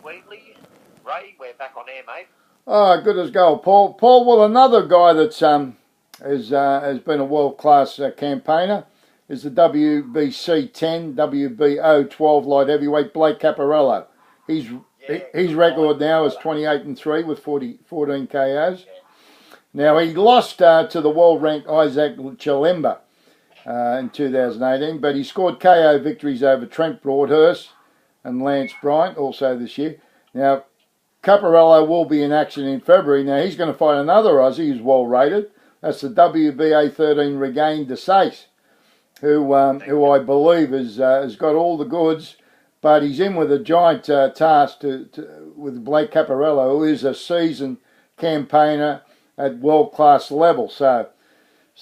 Wheatley. Ray, we're back on air, mate. Oh, good as gold, Paul. Paul, well, another guy that's has been a world-class campaigner is the WBC 10, WBO 12 light heavyweight Blake Caparello. His record now is 28-3 with 14 KOs. Now, he lost to the world-ranked Isaac Chilemba in 2018, but he scored KO victories over Trent Broadhurst and Lance Bryant also this year. Now, Caparello will be in action in February. Now, he's going to fight another Aussie who's well-rated. That's the WBA 13 Regain DeSace, who I believe has got all the goods, but he's in with a giant task with Blake Caparello, who is a seasoned campaigner at world-class level. So,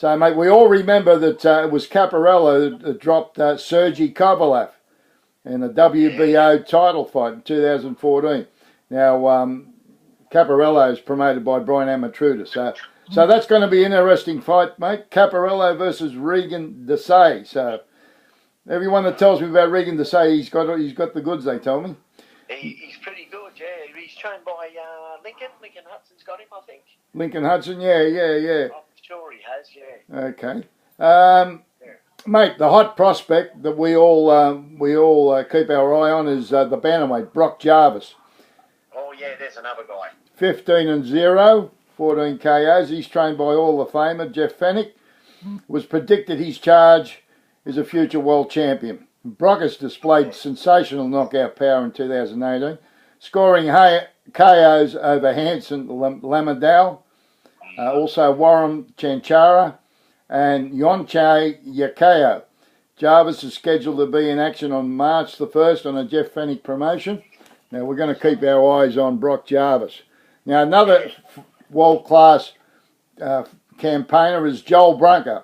mate, we all remember that it was Caparello that dropped Sergey Kovalev in the WBO title fight in 2014. Now, Caparello is promoted by Brian Amatruda, so that's going to be an interesting fight, mate. Caparello versus Regan DeSace. So, everyone that tells me about Regan DeSace, he's got the goods. They tell me. He's pretty good, yeah. He's trained by Lincoln. Lincoln Hudson's got him, I think. Lincoln Hudson, yeah. I'm sure he has, yeah. Okay. Mate, the hot prospect that we all keep our eye on is the bantamweight Brock Jarvis. Oh yeah, there's another guy. 15-0, 14 KOs. He's trained by Hall of Famer Jeff Fennick. Was predicted his charge is a future world champion. Brock has displayed sensational knockout power in 2018, scoring KOs over Hanson Lamadal, also Warren Chanchara, and Yonche Yakeo. Jarvis is scheduled to be in action on March the 1st on a Jeff Fennick promotion. Now, we're going to keep our eyes on Brock Jarvis. Now, another world-class campaigner is Joel Brunker.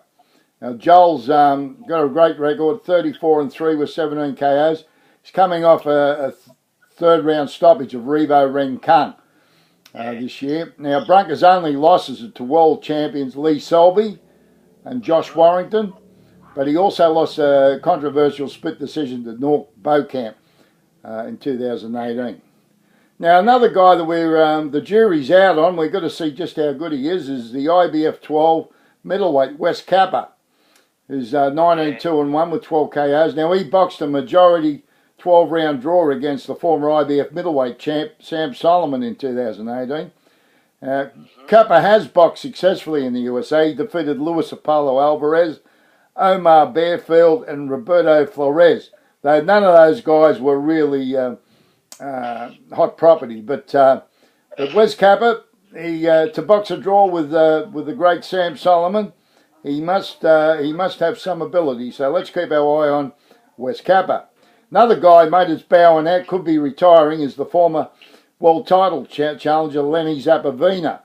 Now, Joel's got a great record, 34-3 with 17 KOs. He's coming off a third-round stoppage of Revo Ren Kung this year. Now, Brunker's only losses are to world champions Lee Selby and Josh Warrington, but he also lost a controversial split decision to Nork Beaucamp in 2018. Now, another guy that the jury's out on, we've got to see just how good he is the IBF 12 middleweight Wes Kappa, who's 19-2-1 with 12 KOs. Now, he boxed a majority 12-round draw against the former IBF middleweight champ Sam Solomon in 2018. Kappa has boxed successfully in the USA. He defeated Luis Apollo Alvarez, Omar Bearfield, and Roberto Flores. Though none of those guys were really hot property, but Wes Kappa, to box a draw with the great Sam Solomon, he must have some ability. So let's keep our eye on Wes Kappa. Another guy, mate, is bowing out, could be retiring, is the former world title challenger Lenny Zappavina,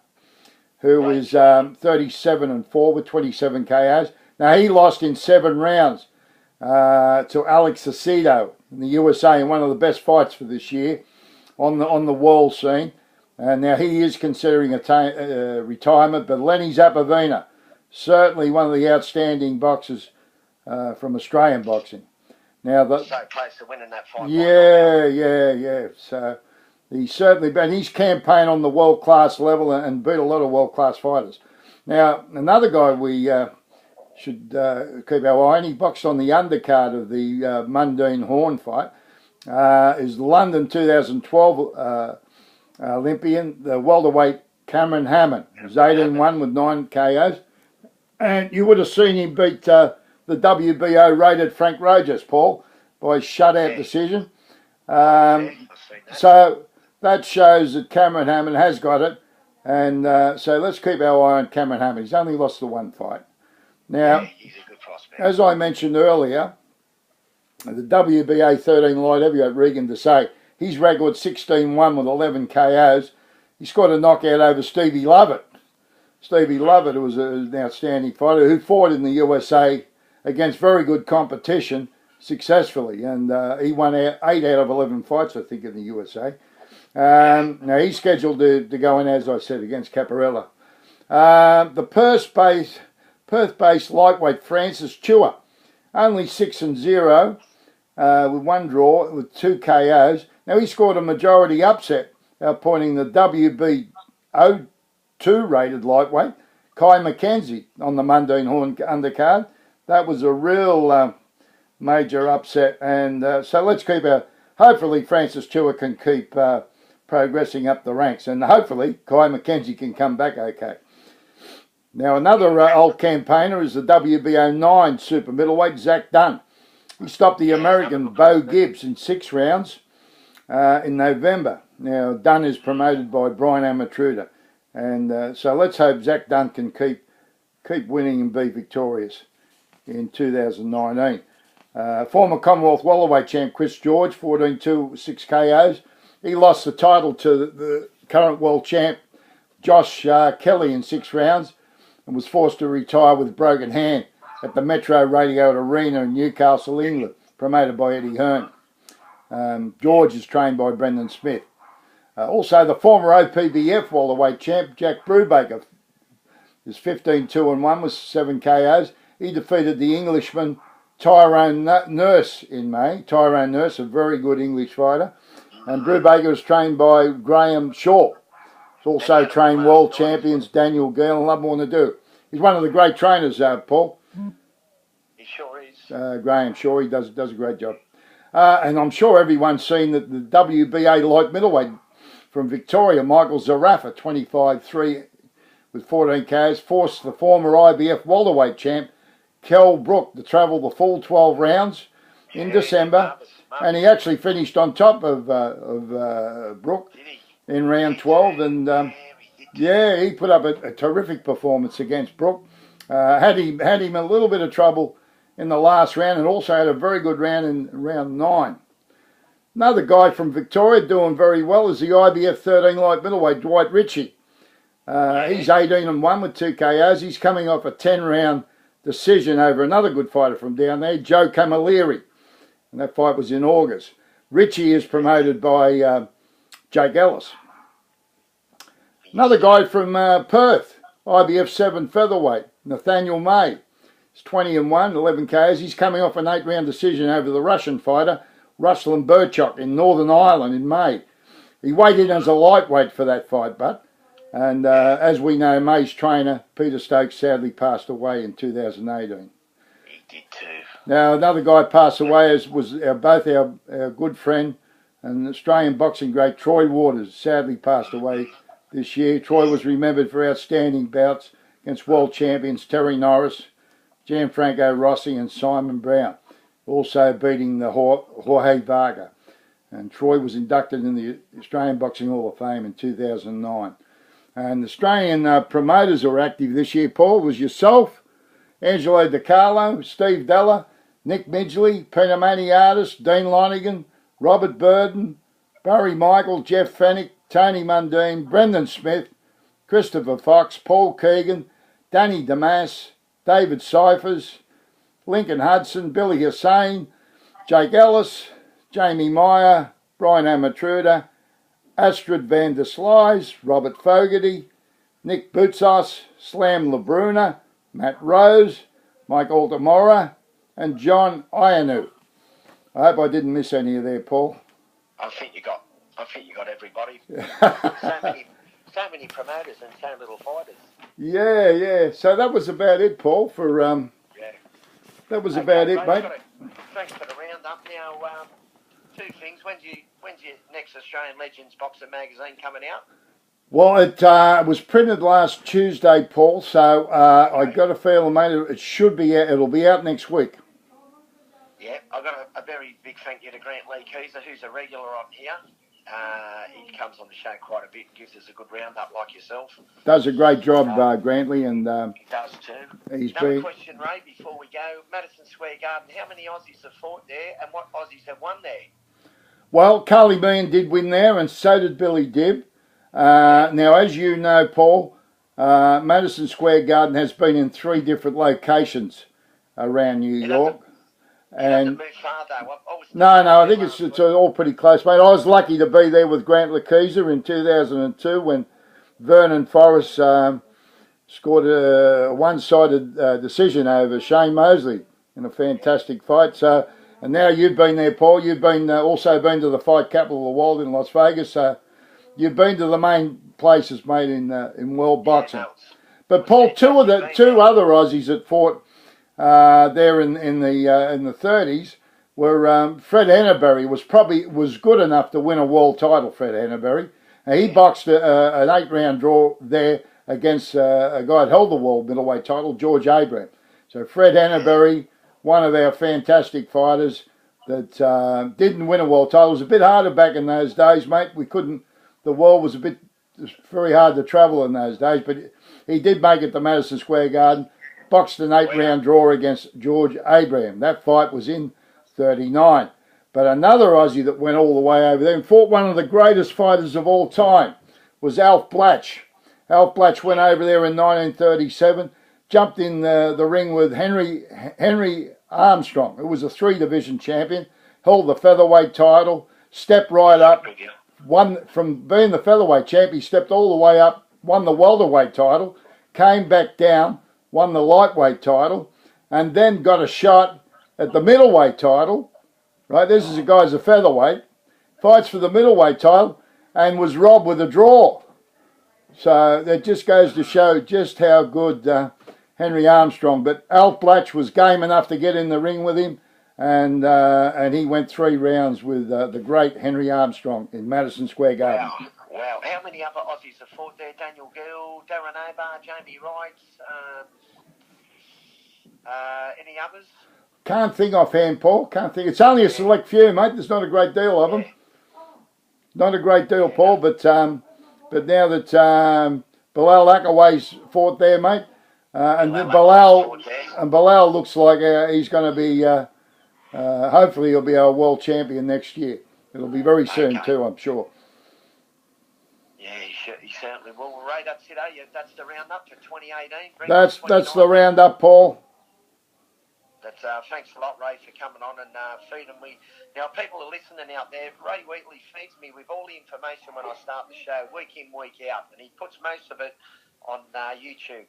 who is 37-4 with 27 KOs. Now, he lost in 7 rounds to Alex Aceto in the USA in one of the best fights for this year on the world scene. And now he is considering a retirement, but Lenny Zappavina, certainly one of the outstanding boxers from Australian boxing. Now, so close to winning that fight. Yeah. So he's certainly been his campaign on the world-class level and beat a lot of world-class fighters. Now, another guy we should keep our eye on, he boxed on the undercard of the Mundine Horn fight, is London 2012 Olympian, the welterweight Cameron Hammond, who's 18-1 with 9 KOs. And you would have seen him beat the WBO rated Frank Rojas, Paul, by shutout decision. So that shows that Cameron Hammond has got it. And so let's keep our eye on Cameron Hammond. He's only lost the one fight. Now, he's a good prospect. As I mentioned earlier, the WBA 13 light heavyweight Regan DeSace, his record 16-1 with 11 KOs. He scored a knockout over Stevie Lovett. Stevie Lovett, who was an outstanding fighter, who fought in the USA against very good competition successfully. And he won 8 out of 11 fights, I think, in the USA. Now, he's scheduled to go in, as I said, against Caparello. The Perth-based lightweight Francis Chua, only 6-0 with 1 draw with 2 KOs. Now, he scored a majority upset, outpointing the WBO 2-rated lightweight, Kai McKenzie, on the Mundine Horn undercard. That was a real major upset. And so let's keep hopefully Francis Chua can keep progressing up the ranks. And hopefully Kai McKenzie can come back okay. Now, another old campaigner is the WBO 9 super middleweight, Zack Duncan. He stopped the American Bo Gibbs in 6 rounds in November. Now, Dunn is promoted by Brian Amatruda. And so let's hope Zack Duncan can keep winning and be victorious in 2019. Former Commonwealth welterweight champ Chris George, 14-2, 6 KOs. He lost the title to the current world champ Josh Kelly in 6 rounds and was forced to retire with a broken hand at the Metro Radio Arena in Newcastle, England, promoted by Eddie Hearn. George is trained by Brendan Smith. Also, the former OPBF welterweight champ Jack Brubaker is 15-2-1 with 7 KOs. He defeated the Englishman Tyrone Nurse in May. Tyrone Nurse, a very good English fighter. And Brubaker is trained by Graham Shaw. He's also trained world champions Daniel Gill and a lot more to do. He's one of the great trainers, Paul. He sure is. Graham Shaw, he does a great job. And I'm sure everyone's seen that the WBA light middleweight from Victoria, Michael Zarafa, 25-3 with 14 KOs, forced the former IBF welterweight champ Kell Brook to travel the full 12 rounds in December, and he actually finished on top of Brook in round 12, and he put up a terrific performance against Brook. Had him a little bit of trouble in the last round, and also had a very good round in round 9. Another guy from Victoria doing very well is the IBF 13 light middleweight Dwight Ritchie. He's 18-1 with 2 KOs. He's coming off a 10-round decision over another good fighter from down there, Joe Camilleri. And that fight was in August. Ritchie is promoted by Jake Ellis. Another guy from Perth, IBF 7 featherweight, Nathaniel May. He's 20-1, 11 KOs. He's coming off an 8-round decision over the Russian fighter, Ruslan Burchok, in Northern Ireland in May. He weighed in as a lightweight for that fight, and as we know, May's trainer, Peter Stokes, sadly passed away in 2018. He did too. Now, another guy passed away was both our good friend and Australian boxing great Troy Waters, sadly passed away this year. Troy was remembered for outstanding bouts against world champions Terry Norris, Gianfranco Rossi and Simon Brown, also beating the Jorge Varga. And Troy was inducted in the Australian Boxing Hall of Fame in 2009. And the Australian promoters who are active this year, Paul, was yourself, Angelo DiCarlo, Steve Della, Nick Midgley, Peter Maniatis, Dean Lonigan, Robert Burden, Barry Michael, Jeff Fennick, Tony Mundine, Brendan Smith, Christopher Fox, Paul Keegan, Danny Damas, David Cyphers, Lincoln Hudson, Billy Hussain, Jake Ellis, Jamie Meyer, Brian Amatruda, Astrid van der Slies, Robert Fogarty, Nick Boutsos, Slam Labruna, Matt Rose, Mike Altamora, and John Ianu. I hope I didn't miss any of there, Paul. I think you got everybody. so many promoters and so little fighters. Yeah. So that was about it, Paul. That was about it, mate. Thanks for the roundup. Now, 2 things. When's your next Australian Legends Boxer magazine coming out? Well, it was printed last Tuesday, Paul. So I got a feeling, mate, it should be out. It'll be out next week. Yeah, I've got a very big thank you to Grant Lee Keezer, who's a regular on here. He comes on the show quite a bit, gives us a good roundup like yourself. Does a great job, Grantley, and he does too. Another question, Ray, before we go. Madison Square Garden, how many Aussies have fought there, and what Aussies have won there? Well, Carly Meehan did win there, and so did Billy Dibb. Now, as you know, Paul, Madison Square Garden has been in 3 different locations around New York. And no, I think it's all pretty close, mate. I was lucky to be there with Grant Lekeezer in 2002 when Vernon Forrest scored a one-sided decision over Shane Mosley in a fantastic fight. So And now you've been there, Paul. You've been also been to the fight capital of the world in Las Vegas. So you've been to the main places, mate, in world boxing. But Paul, two other Aussies that fought there in the 30s were Fred Henneberry was good enough to win a world title. Fred Henneberry, he boxed an 8-round draw there against a guy that held the world middleweight title, George Abraham. So Fred Henneberry, one of our fantastic fighters that didn't win a world title. It was a bit harder back in those days, mate. The world was very hard to travel in those days, but he did make it to Madison Square Garden, boxed an 8-round draw against George Abraham. That fight was in 39. But another Aussie that went all the way over there and fought one of the greatest fighters of all time was Alf Blatch. Alf Blatch went over there in 1937, jumped in the ring with Henry Armstrong, who was a 3-division champion, held the featherweight title, stepped right up, won from being the featherweight champ, he stepped all the way up, won the welterweight title, came back down, won the lightweight title, and then got a shot at the middleweight title. Right, this is a guy's a featherweight, fights for the middleweight title, and was robbed with a draw. So that just goes to show just how good Henry Armstrong. But Alf Blatch was game enough to get in the ring with him, and he went 3 rounds with the great Henry Armstrong in Madison Square Garden. Wow. How many other Aussies have fought there? Daniel Gill, Darren Abar, Jamie Wright, any others? Can't think offhand, Paul. Can't think. It's only a select few, mate. There's not a great deal of them. Not a great deal, Paul. But now that Bilal Akaway's fought there, mate, and Bilal looks like he's going to be. Hopefully, he'll be our world champion next year. It'll be very soon too, I'm sure. Yeah, he certainly will. Well, Ray, that's it. That's the roundup for 2018. That's the roundup, Paul. That's, thanks a lot, Ray, for coming on and feeding me. Now, people are listening out there. Ray Wheatley feeds me with all the information when I start the show, week in, week out, and he puts most of it on YouTube.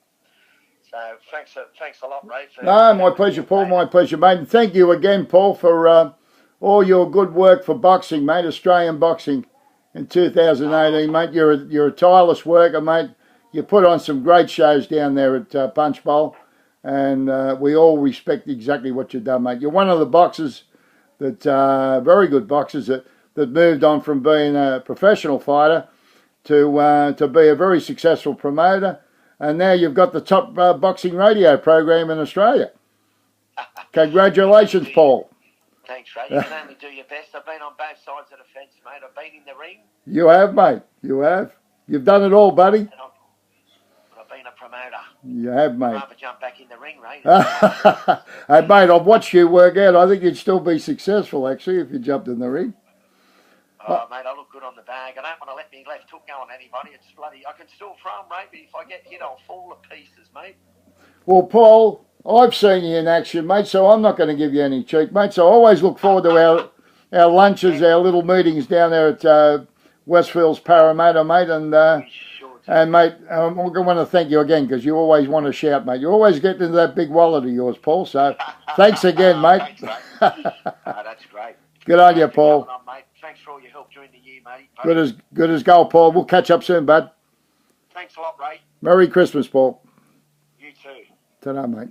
So thanks a lot, Ray. No, my pleasure, Paul. My pleasure, mate. And thank you again, Paul, for all your good work for boxing, mate. Australian boxing in 2018, mate. You're a tireless worker, mate. You put on some great shows down there at Punch Bowl. And we all respect exactly what you've done, mate. You're one of the boxers that, very good boxers that moved on from being a professional fighter to be a very successful promoter. And now you've got the top boxing radio program in Australia. Congratulations, Paul. Thanks, Ray. You can only do your best. I've been on both sides of the fence, mate. I've been in the ring. You have, mate. You have. You've done it all, buddy. I've been a promoter. You have, mate. I'd rather jump back in the ring, Ray. Hey, mate, I've watched you work out. I think you'd still be successful, actually, if you jumped in the ring. Oh, mate, I look good on the bag. I don't want to let me left hook go on anybody. It's bloody... I can still throw them, mate, but if I get hit, I'll fall to pieces, mate. Well, Paul, I've seen you in action, mate, so I'm not going to give you any cheek, mate. So I always look forward to our lunches, our little meetings down there at Westfield's Parramatta, mate, and mate, I want to thank you again because you always want to shout, mate. You always get into that big wallet of yours, Paul. So thanks again, mate. Thanks, mate. That's great. Good on you, Paul. Mate. Thanks for all your help during the year, mate. Good as gold, Paul. We'll catch up soon, bud. Thanks a lot, Ray. Merry Christmas, Paul. You too. Ta-ra, mate.